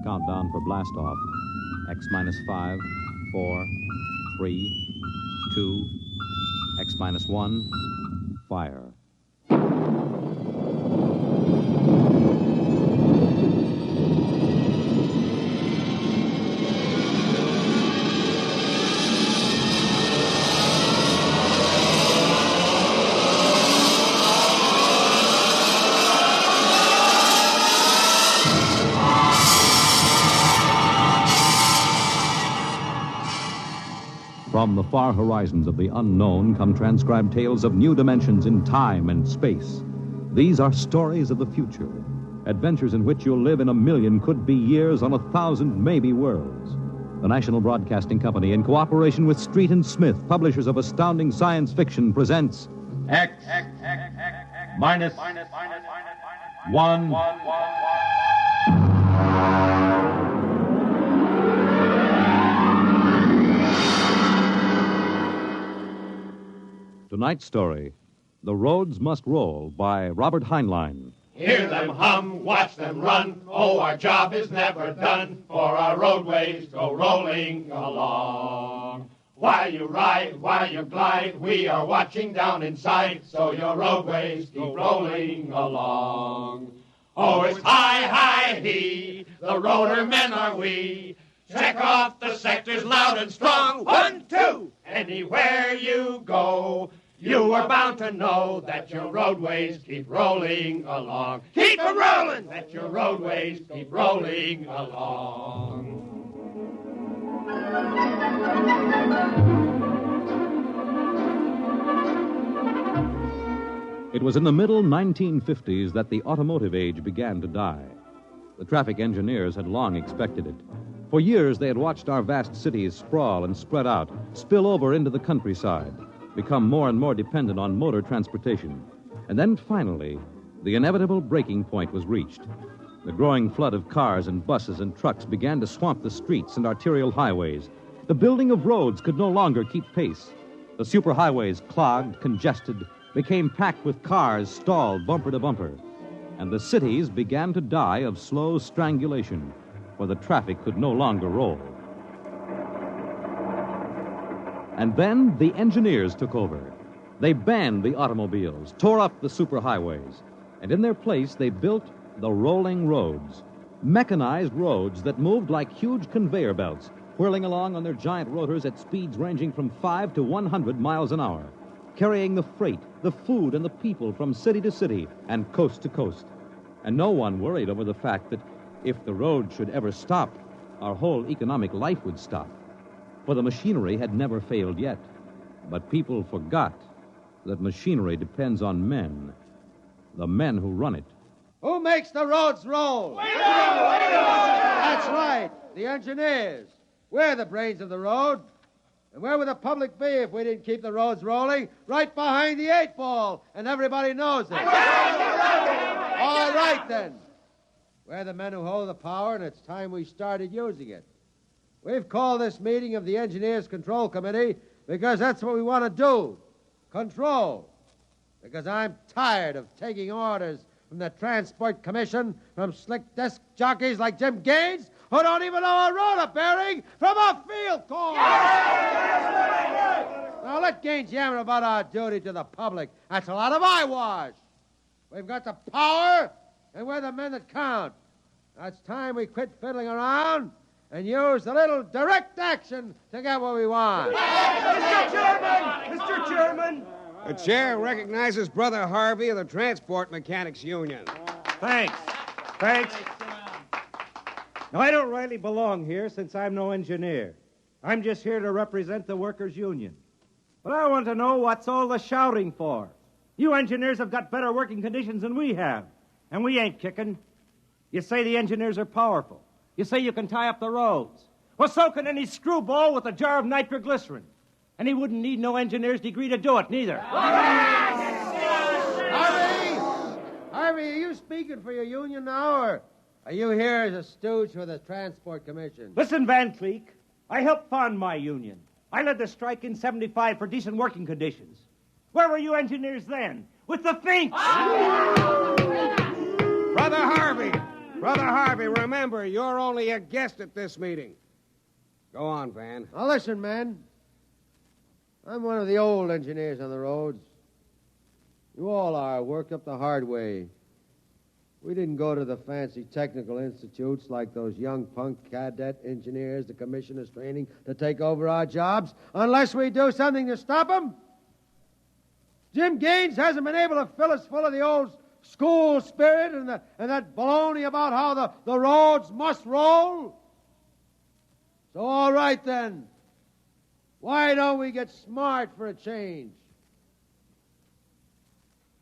Countdown for blast off. X minus 5, 4, 3, 2, X minus 1, fire. From the far horizons of the unknown come transcribed tales of new dimensions in time and space. These are stories of the future, adventures in which you'll live in a million could-be years on 1,000 maybe worlds. The National Broadcasting Company, in cooperation with Street and Smith, publishers of astounding science fiction, presents X minus 1. Tonight's story, The Roads Must Roll, by Robert Heinlein. Hear them hum, watch them run. Oh, our job is never done, for our roadways go rolling along. While you ride, while you glide, we are watching down inside, so your roadways keep rolling along. Oh, it's high, high, he, the roller men are we. Check off the sectors loud and strong. 1, 2, anywhere you go. You are bound to know that your roadways keep rolling along. Keep them rolling! That your roadways keep rolling along. It was in the middle 1950s that the automotive age began to die. The traffic engineers had long expected it. For years, they had watched our vast cities sprawl and spread out, spill over into the countryside, become more and more dependent on motor transportation. And then, finally, the inevitable breaking point was reached. The growing flood of cars and buses and trucks began to swamp the streets and arterial highways. The building of roads could no longer keep pace. The superhighways, clogged, congested, became packed with cars stalled bumper to bumper. And the cities began to die of slow strangulation, for the traffic could no longer roll. And then the engineers took over. They banned the automobiles, tore up the superhighways, and in their place they built the rolling roads, mechanized roads that moved like huge conveyor belts, whirling along on their giant rotors at speeds ranging from 5 to 100 miles an hour, carrying the freight, the food, and the people from city to city and coast to coast. And no one worried over the fact that if the road should ever stop, our whole economic life would stop. For the machinery had never failed yet. But people forgot that machinery depends on men, the men who run it. Who makes the roads roll? We do! That's right, the engineers. We're the brains of the road. And where would the public be if we didn't keep the roads rolling? Right behind the 8 ball, and everybody knows it. All right, then. We're the men who hold the power, and it's time we started using it. We've called this meeting of the Engineers Control Committee because that's what we want to do. Control. Because I'm tired of taking orders from the Transport Commission, from slick desk jockeys like Jim Gaines, who don't even know a roller bearing from a field corn. Now let Gaines yammer about our duty to the public. That's a lot of eyewash. We've got the power, and we're the men that count. Now it's time we quit fiddling around and use a little direct action to get what we want. Mr. Chairman! Mr. Chairman! The chair recognizes Brother Harvey of the Transport Mechanics Union. Thanks. Now, I don't rightly belong here since I'm no engineer. I'm just here to represent the workers' union. But I want to know what's all the shouting for. You engineers have got better working conditions than we have, and we ain't kicking. You say the engineers are powerful. You say you can tie up the roads. Well, so can any screwball with a jar of nitroglycerin. And he wouldn't need no engineer's degree to do it, neither. Harvey, are you speaking for your union now, or are you here as a stooge for the Transport Commission? Listen, Van Cleek, I helped fund my union. I led the strike in 75 for decent working conditions. Where were you engineers then? With the Finks! Brother Harvey, Brother Harvey, remember, you're only a guest at this meeting. Go on, Van. Now, listen, man. I'm one of the old engineers on the roads. You all are, worked up the hard way. We didn't go to the fancy technical institutes like those young punk cadet engineers the commissioner's training to take over our jobs unless we do something to stop them. Jim Gaines hasn't been able to fill us full of the old school spirit and that baloney about how the roads must roll. So, all right, then. Why don't we get smart for a change?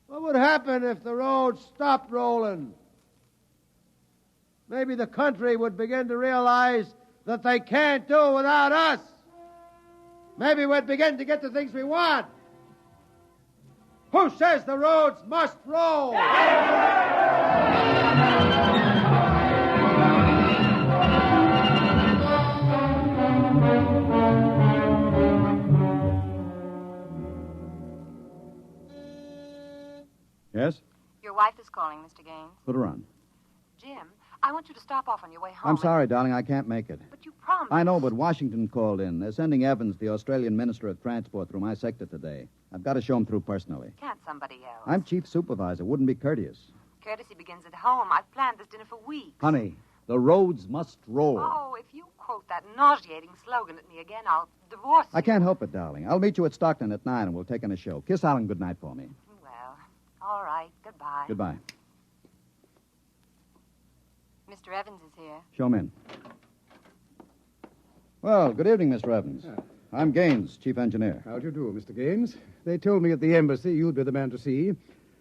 What would happen if the roads stopped rolling? Maybe the country would begin to realize that they can't do without us. Maybe we'd begin to get the things we want. Who says the roads must roll? Yes? Your wife is calling, Mr. Gaines. Put her on. Jim, I want you to stop off on your way home. I'm sorry, darling. I can't make it. But you promised. I know, but Washington called in. They're sending Evans, the Australian Minister of Transport, through my sector today. I've got to show him through personally. Can't somebody else? I'm chief supervisor. Wouldn't be courteous. Courtesy begins at home. I've planned this dinner for weeks. Honey, the roads must roll. Oh, if you quote that nauseating slogan at me again, I'll divorce you. I can't help it, darling. I'll meet you at Stockton at 9 and we'll take in a show. Kiss Alan goodnight for me. Well, all right. Goodbye. Goodbye. Mr. Evans is here. Show him in. Well, good evening, Mr. Evans. I'm Gaines, chief engineer. How do you do, Mr. Gaines? They told me at the embassy you'd be the man to see.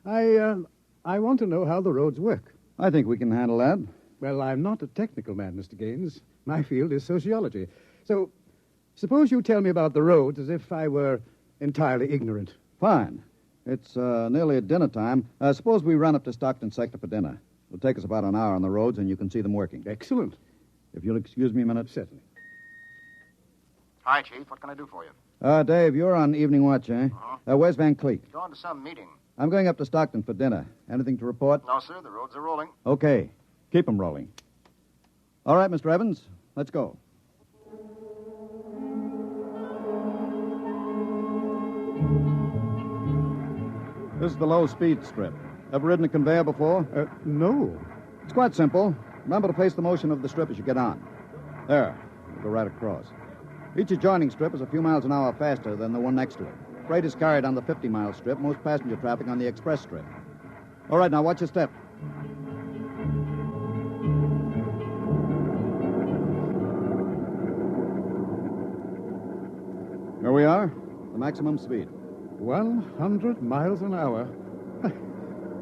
I want to know how the roads work. I think we can handle that. Well, I'm not a technical man, Mr. Gaines. My field is sociology. So, suppose you tell me about the roads as if I were entirely ignorant. Fine. It's nearly at dinner time. Suppose we run up to Stockton sector for dinner. It'll take us about an hour on the roads, and you can see them working. Excellent. If you'll excuse me a minute. Certainly. Hi, Chief. What can I do for you? Dave, you're on evening watch, eh? Uh-huh. Where's Van Cleek? Going to some meeting. I'm going up to Stockton for dinner. Anything to report? No, sir. The roads are rolling. Okay. Keep them rolling. All right, Mr. Evans, let's go. This is the low-speed strip. Ever ridden a conveyor before? No. It's quite simple. Remember to face the motion of the strip as you get on. There. We'll go right across. Each adjoining strip is a few miles an hour faster than the one next to it. Freight is carried on the 50-mile strip, most passenger traffic on the express strip. All right, now watch your step. Here we are, the maximum speed. 100 miles an hour.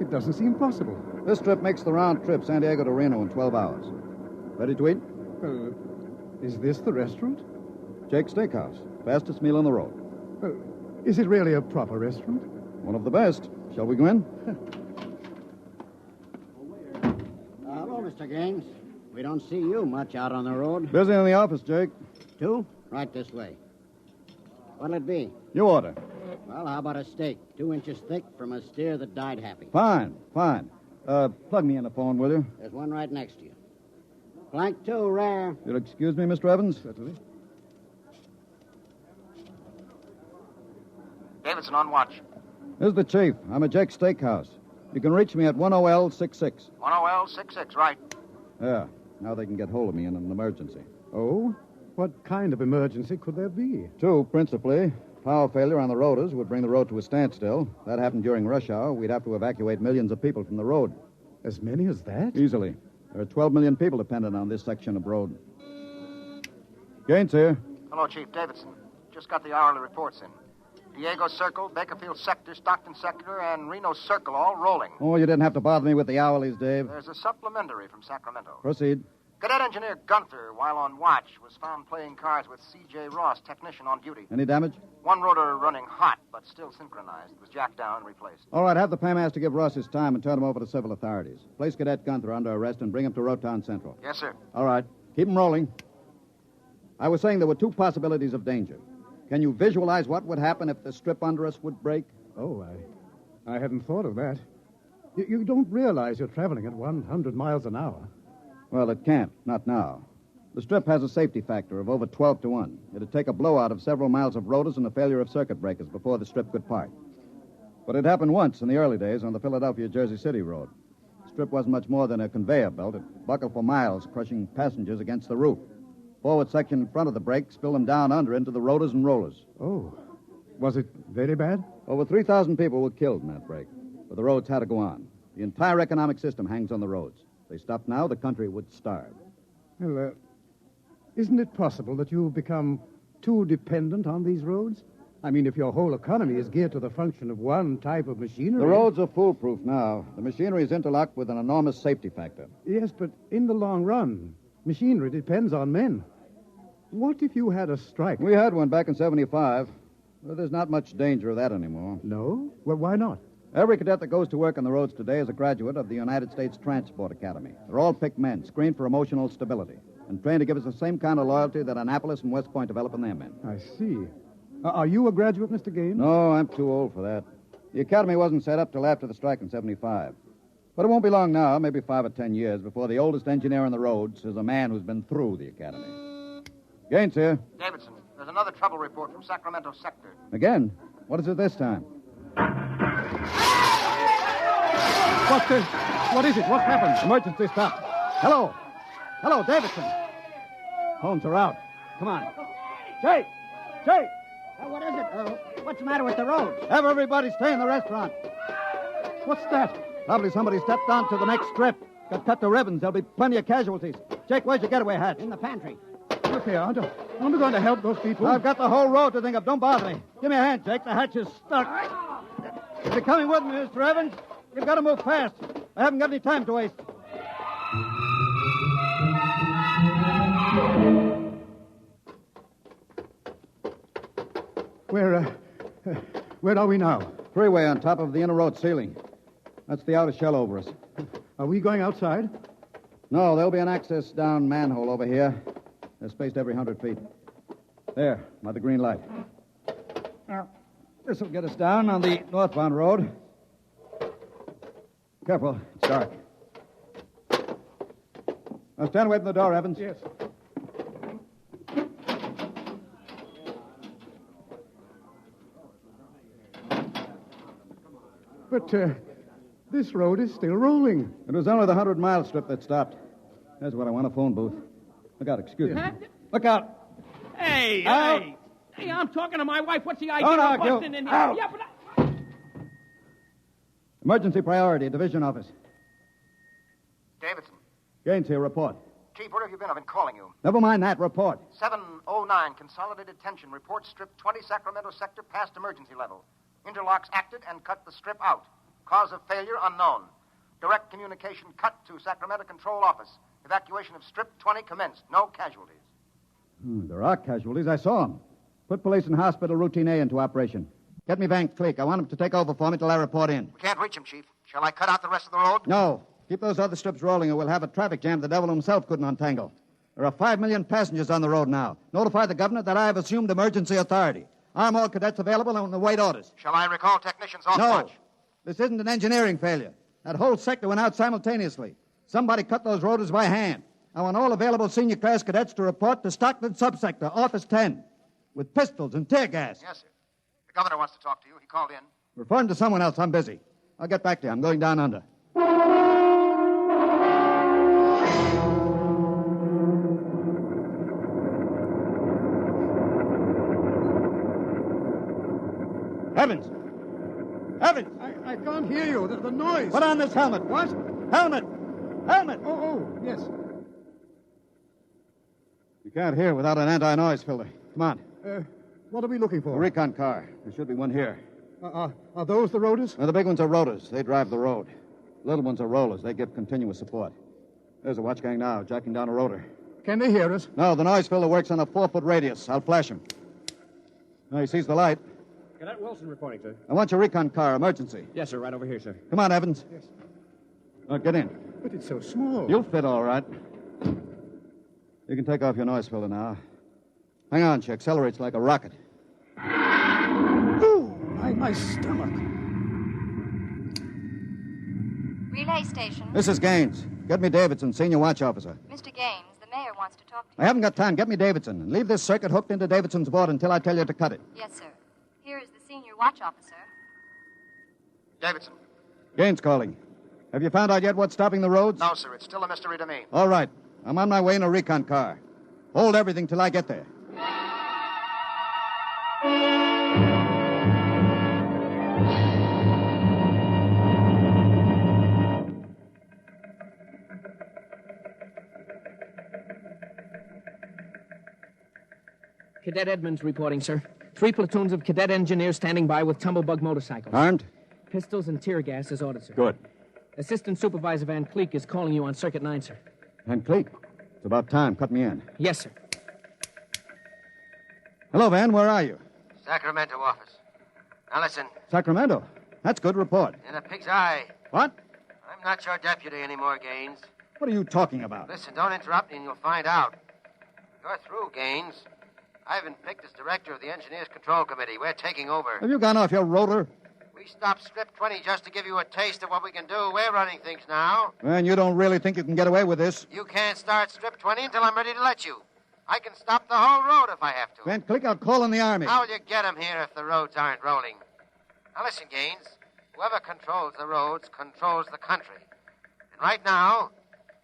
It doesn't seem possible. This trip makes the round trip, San Diego to Reno, in 12 hours. Ready to eat? Is this the restaurant? Jake's Steakhouse. Fastest meal on the road. Is it really a proper restaurant? One of the best. Shall we go in? Hello, Mr. Gaines. We don't see you much out on the road. Busy in the office, Jake. Two? Right this way. What'll it be? You order. Well, how about a steak? 2 inches thick from a steer that died happy. Fine. Plug me in the phone, will you? There's one right next to you. Flank 2, rare. You'll excuse me, Mr. Evans? Certainly. Davidson on watch. This is the chief. I'm at Jake's Steakhouse. You can reach me at 10L66. 10L66, right. Yeah. Now they can get hold of me in an emergency. Oh? What kind of emergency could there be? 2, principally. Power failure on the rotors would bring the road to a standstill. If that happened during rush hour, we'd have to evacuate millions of people from the road. As many as that? Easily. There are 12 million people dependent on this section of road. Gaines here. Hello, Chief. Davidson. Just got the hourly reports in. Diego Circle, Bakerfield Sector, Stockton Sector, and Reno Circle all rolling. Oh, you didn't have to bother me with the hourlies, Dave. There's a supplementary from Sacramento. Proceed. Cadet Engineer Gunther, while on watch, was found playing cards with C.J. Ross, technician on duty. Any damage? One rotor running hot, but still synchronized. It was jacked down and replaced. All right, have the paymaster give Ross his time and turn him over to civil authorities. Place Cadet Gunther under arrest and bring him to Rotown Central. Yes, sir. All right. Keep him rolling. I was saying there were 2 possibilities of danger. Can you visualize what would happen if the strip under us would break? Oh, I hadn't thought of that. You don't realize you're traveling at 100 miles an hour. Well, it can't. Not now. The strip has a safety factor of over 12 to 1. It'd take a blowout of several miles of rotors and a failure of circuit breakers before the strip could part. But it happened once in the early days on the Philadelphia-Jersey City road. The strip wasn't much more than a conveyor belt. It buckled for miles, crushing passengers against the roof. Forward section in front of the brake spilled them down under into the rotors and rollers. Oh. Was it very bad? Over 3,000 people were killed in that break. But the roads had to go on. The entire economic system hangs on the roads. If they stopped now, the country would starve. Well, isn't it possible that you've become too dependent on these roads? I mean, if your whole economy is geared to the function of one type of machinery... The roads are foolproof now. The machinery is interlocked with an enormous safety factor. Yes, but in the long run, machinery depends on men. What if you had a strike? We had one back in 75. Well, there's not much danger of that anymore. No? Well, why not? Every cadet that goes to work on the roads today is a graduate of the United States Transport Academy. They're all picked men, screened for emotional stability, and trained to give us the same kind of loyalty that Annapolis and West Point develop in their men. I see. Are you a graduate, Mr. Gaines? No, I'm too old for that. The academy wasn't set up till after the strike in 75. But it won't be long now, maybe 5 or 10 years, before the oldest engineer on the roads is a man who's been through the academy. Gaines here. Davidson, there's another trouble report from Sacramento sector. Again? What is it this time? What is it? What happened? Emergency stop. Hello. Hello, Davidson. Phones are out. Come on. Jake! Jake! What is it? What's the matter with the roads? Have everybody stay in the restaurant. What's that? Probably somebody stepped onto the next strip. Got cut to ribbons. There'll be plenty of casualties. Jake, where's your getaway hat? In the pantry. Look here, aren't we going to help those people? I've got the whole road to think of. Don't bother me. Give me a hand, Jake. The hatch is stuck. If you're coming with me, Mr. Evans, you've got to move fast. I haven't got any time to waste. Where are we now? Freeway on top of the inner road ceiling. That's the outer shell over us. Are we going outside? No, there'll be an access down manhole over here. They're spaced every 100 feet. There, by the green light. Now, this will get us down on the northbound road. Careful, it's dark. Now stand away from the door, Evans. Yes. But this road is still rolling. It was only the 100-mile strip that stopped. That's what I want, a phone booth. Look out, excuse me. Look out. Hey, out. Hey, I'm talking to my wife. What's the idea Don't of argue. busting in here? Out. Yeah, but Emergency priority, division office. Davidson. Gaines here, report. Chief, where have you been? I've been calling you. Never mind that, report. 709, consolidated tension. Report strip 20 Sacramento sector past emergency level. Interlocks acted and cut the strip out. Cause of failure unknown. Direct communication cut to Sacramento Control Office. Evacuation of strip 20 commenced. No casualties. There are casualties. I saw them. Put police and hospital routine A into operation. Get me Van Cleek. I want him to take over for me till I report in. We can't reach him, Chief. Shall I cut out the rest of the road? No. Keep those other strips rolling or we'll have a traffic jam the devil himself couldn't untangle. There are 5 million passengers on the road now. Notify the governor that I have assumed emergency authority. Arm all cadets available and await orders. Shall I recall technicians off No. watch? This isn't an engineering failure. That whole sector went out simultaneously. Somebody cut those rotors by hand. I want all available senior class cadets to report to Stockton Subsector, Office 10, with pistols and tear gas. Yes, sir. The governor wants to talk to you. He called in. Refer him to someone else. I'm busy. I'll get back to you. I'm going down under. Evans! Evans! I can't hear you. The noise. Put on this helmet. What? Helmet! Helmet! Oh, yes. You can't hear without an anti-noise filter. Come on. What are we looking A for? recon car. There should be one here. Are those the rotors? Now, the big ones are rotors. They drive the road. The little ones are rollers. They give continuous support. There's a watch gang now, jacking down a rotor. Can they hear us? No, the noise filter works on a 4-foot radius. I'll flash him. Now, he sees the light. Cadet Wilson reporting, sir. I want your recon car, emergency. Yes, sir, right over here, sir. Come on, Evans. Yes. Get in. But it's so small. You'll fit all right. You can take off your noise filter now. Hang on, she accelerates like a rocket. Ooh, my stomach. Relay station. This is Gaines. Get me Davidson, senior watch officer. Mr. Gaines, the mayor wants to talk to you. I haven't got time. Get me Davidson. And leave this circuit hooked into Davidson's board until I tell you to cut it. Yes, sir. Here is the senior watch officer. Davidson. Gaines calling. Have you found out yet what's stopping the roads? No, sir. It's still a mystery to me. All right. I'm on my way in a recon car. Hold everything till I get there. Cadet Edmonds reporting, sir. 3 platoons of cadet engineers standing by with tumblebug motorcycles. Armed? Pistols and tear gas as ordered, sir. Good. Assistant Supervisor Van Cleek is calling you on Circuit 9, sir. Van Cleek. It's about time. Cut me in. Yes, sir. Hello, Van. Where are you? Sacramento office. Now listen, Sacramento. That's good. Report. in a pig's eye. What? I'm not your deputy anymore, Gaines. What are you talking about? Listen, don't interrupt me and you'll find out. You're through, Gaines. I've been picked as director of the Engineers Control Committee. We're taking over. Have you gone off your rotor? We stopped Strip 20 just to give you a taste of what we can do. We're running things now. And you don't really think you can get away with this? You can't start Strip 20 until I'm ready to let you. I can stop the whole road if I have to. Van Cleek, I'll call in the Army. How will you get 'em here if the roads aren't rolling? Now listen, Gaines. Whoever controls the roads controls the country. And right now,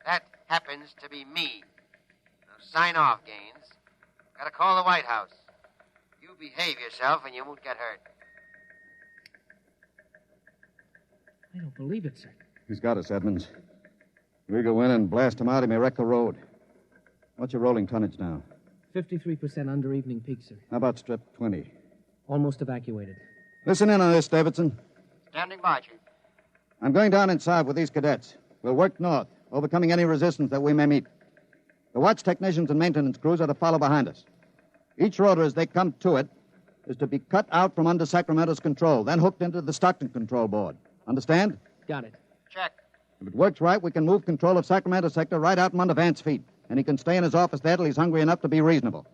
that happens to be me. Now sign off, Gaines. Gotta call the White House. You behave yourself and you won't get hurt. I don't believe it, sir. He's got us, Edmonds. We go in and blast him out, he may wreck the road. What's your rolling tonnage now? 53% under evening peak, sir. How about Strip 20? Almost evacuated. Listen in on this, Davidson. Standing by, Chief. I'm going down inside with these cadets. We'll work north, overcoming any resistance that we may meet. The watch technicians and maintenance crews are to follow behind us. Each rotor, as they come to it, is to be cut out from under Sacramento's control, then hooked into the Stockton control board. Understand? Got it. Check. If it works right, we can move control of Sacramento sector right out from under Vance's feet, and he can stay in his office there till he's hungry enough to be reasonable.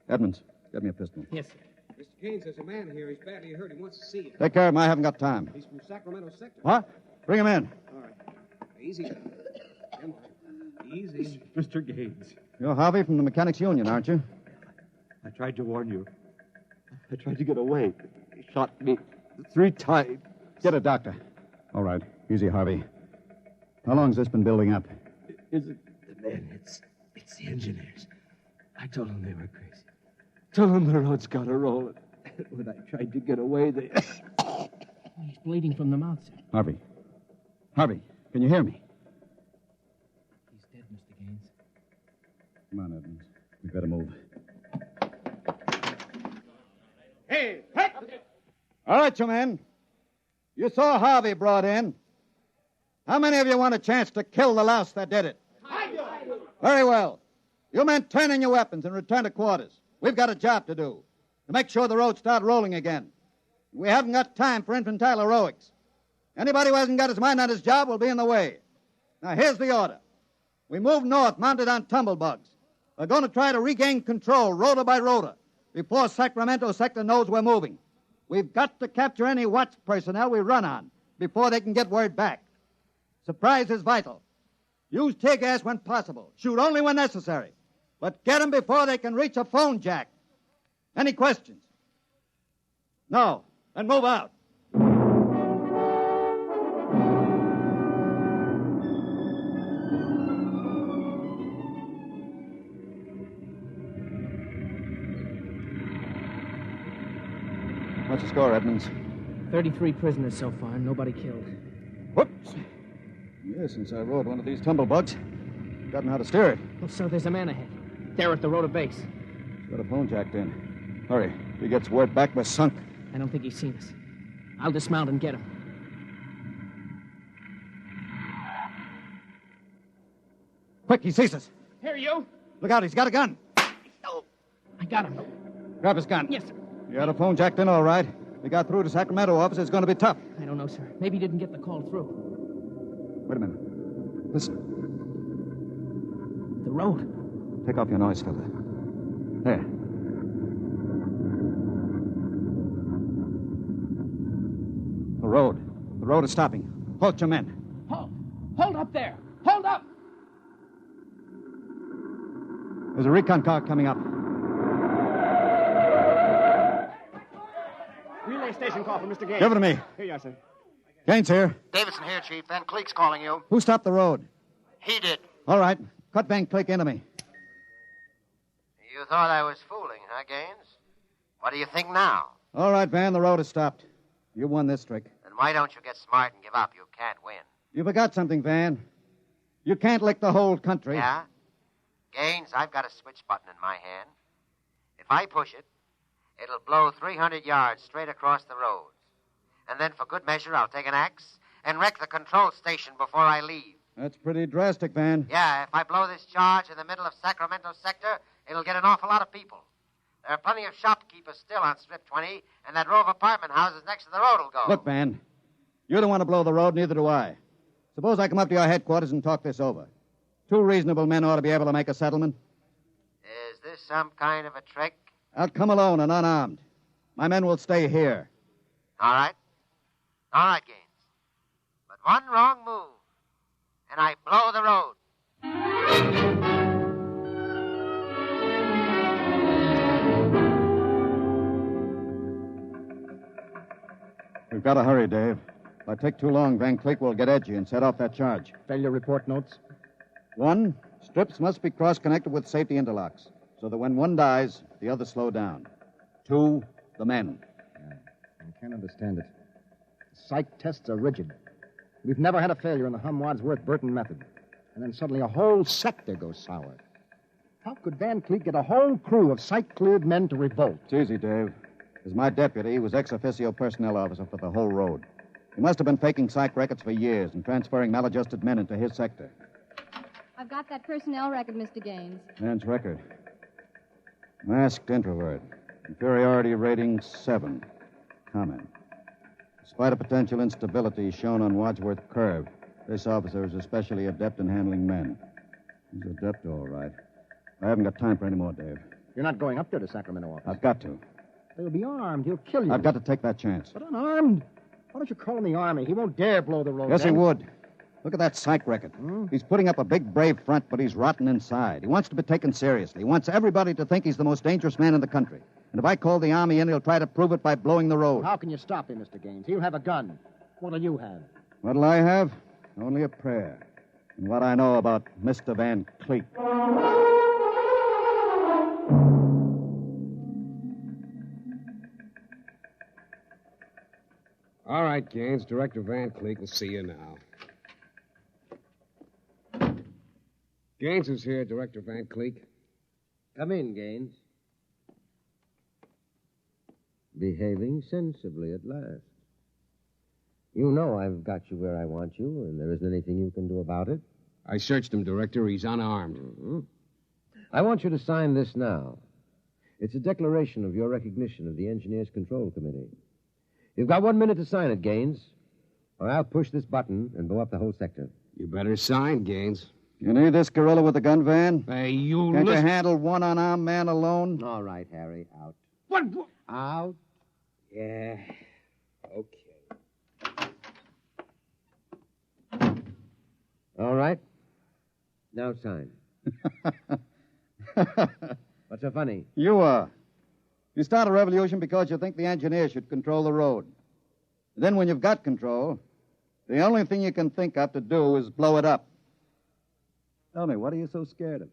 Edmonds, get me a pistol. Yes, sir. Mr. Gaines, there's a man here. He's badly hurt. He wants to see you. Take care of him. I haven't got time. He's from Sacramento sector. What? Bring him in. All right. Easy. Come on. Easy. Mr. Gaines, You're Harvey from the Mechanics Union, aren't you? I tried to warn you. I tried to get away. He shot me 3 times. Get a doctor. All right. Easy, Harvey. How long's this been building up? Is it the men? It's the engineers. I told them they were crazy. Told them the road's got to roll. When I tried to get away, they... He's bleeding from the mouth, sir. Harvey. Harvey, can you hear me? He's dead, Mr. Gaines. Come on, Edmonds. We better move. Hey! All right, you men. You saw Harvey brought in. How many of you want a chance to kill the louse that did it? Very well. You men turn in your weapons and return to quarters. We've got a job to do, to make sure the roads start rolling again. We haven't got time for infantile heroics. Anybody who hasn't got his mind on his job will be in the way. Now, here's the order. We move north, mounted on tumblebugs. We're going to try to regain control, rotor by rotor, before Sacramento sector knows we're moving. We've got to capture any watch personnel we run on before they can get word back. Surprise is vital. Use tear gas when possible. Shoot only when necessary. But get them before they can reach a phone jack. Any questions? No. Then move out. What's the score, Edmonds? 33 prisoners so far, nobody killed. Whoops. Yes, since I rode one of these tumblebugs, I've gotten how to steer it. Oh, sir, there's a man ahead. There at the rotor base. He's got a phone jacked in. Hurry. If he gets word back, we're sunk. I don't think he's seen us. I'll dismount and get him. Quick, he sees us. Here, you. Look out, he's got a gun. Oh, I got him. Grab his gun. Yes, sir. You had a phone jacked in, all right. If we got through to Sacramento office, it's going to be tough. I don't know, sir. Maybe he didn't get the call through. Wait a minute. Listen. The road. Take off your noise filter. There. The road. The road is stopping. Halt your men. Halt! Hold up there! Hold up! There's a recon car coming up. Relay station call from Mr. Gaines. Give it to me. Here you are, sir. Gaines here. Davidson here, Chief. Van Cleek's calling you. Who stopped the road? He did. All right. Cut Van Cleek into me. You thought I was fooling, huh, Gaines? What do you think now? All right, Van, the road is stopped. You won this trick. Then why don't you get smart and give up? You can't win. You forgot something, Van. You can't lick the whole country. Yeah? Gaines, I've got a switch button in my hand. If I push it, it'll blow 300 yards straight across the roads. And then for good measure, I'll take an axe and wreck the control station before I leave. That's pretty drastic, Van. Yeah, if I blow this charge in the middle of Sacramento sector, it'll get an awful lot of people. There are plenty of shopkeepers still on Strip 20, and that row of apartment houses next to the road will go. Look, Van, you don't want to blow the road, neither do I. Suppose I come up to your headquarters and talk this over. 2 reasonable men ought to be able to make a settlement. Is this some kind of a trick? I'll come alone and unarmed. My men will stay here. All right. All right, Gaines. But one wrong move, and I blow the road. We've got to hurry, Dave. If I take too long, Van Cleek will get edgy and set off that charge. Failure report notes? 1, strips must be cross-connected with safety interlocks, so that when one dies, the others slow down. 2, the men. I can't understand it. Psych tests are rigid. We've never had a failure in the Hum-Wadsworth-Burton method. And then suddenly a whole sector goes sour. How could Van Cleek get a whole crew of psych-cleared men to revolt? It's easy, Dave. As my deputy, he was ex-officio personnel officer for the whole road. He must have been faking psych records for years and transferring maladjusted men into his sector. I've got that personnel record, Mr. Gaines. Man's record. Masked introvert. Inferiority rating 7. Comment. Despite a potential instability shown on Wadsworth Curve, this officer is especially adept in handling men. He's adept, all right. I haven't got time for any more, Dave. You're not going up there to Sacramento office. I've got to. They'll be armed. He'll kill you. I've got to take that chance. But unarmed? Why don't you call in the Army? He won't dare blow the road. Yes, he then. would. Look at that psych record. He's putting up a big, brave front, but he's rotten inside. He wants to be taken seriously. He wants everybody to think he's the most dangerous man in the country. And if I call the Army in, he'll try to prove it by blowing the road. How can you stop him, Mr. Gaines? He'll have a gun. What'll you have? What'll I have? Only a prayer. And what I know about Mr. Van Cleek. All right, Gaines. Director Van Cleek will see you now. Gaines is here, Director Van Cleek. Come in, Gaines. Behaving sensibly at last. You know I've got you where I want you, and there isn't anything you can do about it. I searched him, Director. He's unarmed. Mm-hmm. I want you to sign this now. It's a declaration of your recognition of the Engineers Control Committee. You've got 1 minute to sign it, Gaines, or I'll push this button and blow up the whole sector. You better sign, Gaines. You need this gorilla with the gun, Van? Hey, you Can't listen. you handle one unarmed man alone? All right, Harry, out. What? Out. Yeah. Okay. All right. Now sign. What's so funny? You are. You start a revolution because you think the engineer should control the road. Then when you've got control, the only thing you can think of to do is blow it up. Tell me, what are you so scared of?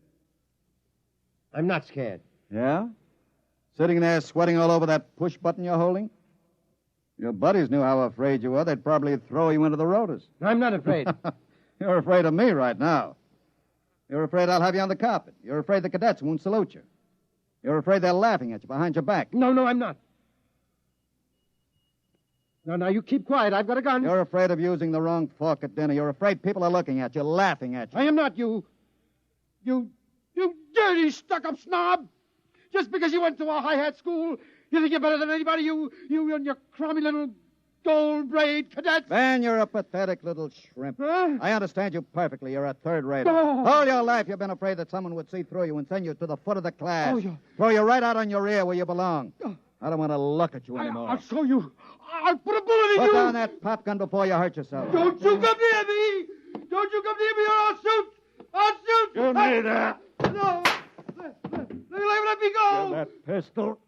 I'm not scared. Yeah? Sitting there sweating all over that push button you're holding? Your buddies knew how afraid you were. They'd probably throw you into the rotors. I'm not afraid. You're afraid of me right now. You're afraid I'll have you on the carpet. You're afraid the cadets won't salute you. You're afraid they're laughing at you behind your back. No, I'm not. Now, you keep quiet. I've got a gun. You're afraid of using the wrong fork at dinner. You're afraid people are looking at you, laughing at you. I am not you. You dirty, stuck-up snob. Just because you went to a high-hat school, you think you're better than anybody, you and your crummy little gold-braid cadets. Van, you're a pathetic little shrimp. Huh? I understand you perfectly. You're a third-rater. Oh. All your life you've been afraid that someone would see through you and send you to the foot of the class. Oh, yeah. Throw you right out on your ear where you belong. I don't want to look at you anymore. I'll show you. I'll put a bullet in Put you. down that pop gun before you hurt yourself. Don't you come near me. Don't you come near me or I'll shoot. I'll shoot. Give me that. No. alive! Let me go! Give that pistol.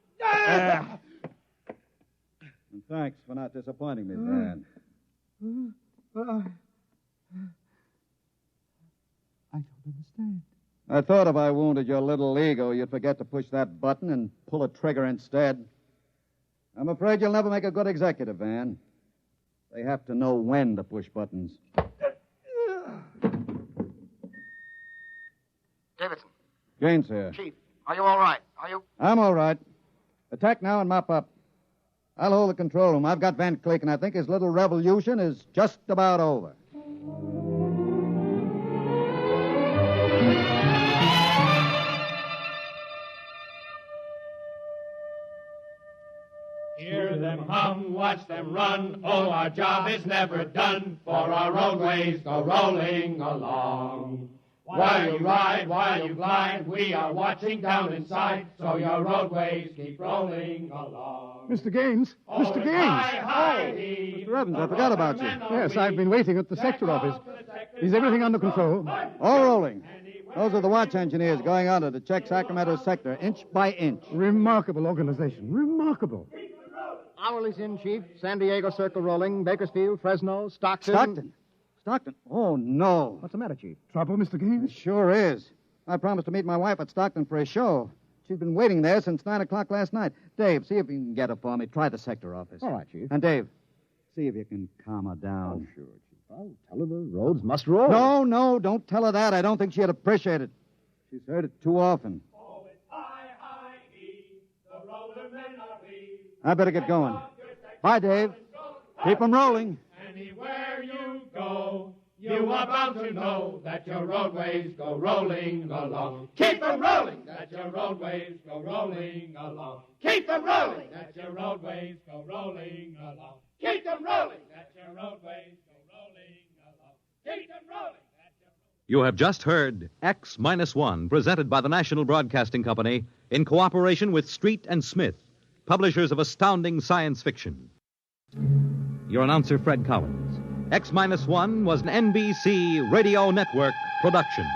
And thanks for not disappointing me, Van. I don't understand. I thought if I wounded your little ego, you'd forget to push that button and pull a trigger instead. I'm afraid you'll never make a good executive, Van. They have to know when to push buttons. Davidson. Gaines here. Chief, are you all right? Are you? I'm all right. Attack now and mop up. I'll hold the control room. I've got Van Cleek, and I think his little revolution is just about over. Hear them hum, watch them run. Oh, our job is never done, for our roadways go rolling along. While you ride, while you glide, we are watching down inside, so your roadways keep rolling along. Mr. Gaines! Oh, Mr. Gaines! Mr. Evans, I forgot about you. Yes, I've been waiting at the sector office. Is everything under control? All rolling. Those are the watch engineers going under to check Sacramento sector inch by inch. Remarkable organization. Remarkable. Hourly's in, Chief. San Diego Circle rolling. Bakersfield, Fresno, Stockton. Stockton? Oh, no. What's the matter, Chief? Trouble, Mr. Gaines? It sure is. I promised to meet my wife at Stockton for a show. She's been waiting there since 9 o'clock last night. Dave, see if you can get her for me. Try the sector office. All right, Chief. And Dave, see if you can calm her down. Oh, sure, Chief. I'll tell her the roads must roll. No, don't tell her that. I don't think she'd appreciate it. She's heard it too often. Oh, it's I-I-E, the roadmen are we. I better get going. Bye, Dave. Keep 'em rolling. Anywhere you go, you are bound to know that your roadways go rolling along. Keep them rolling, that your roadways go rolling along. Keep them rolling, that your roadways go rolling along. Keep them rolling, that your roadways go rolling along. Keep them rolling. You have just heard X-1, presented by the National Broadcasting Company in cooperation with Street and Smith, publishers of astounding science fiction. Your announcer, Fred Collins. X-1 was an NBC Radio Network production.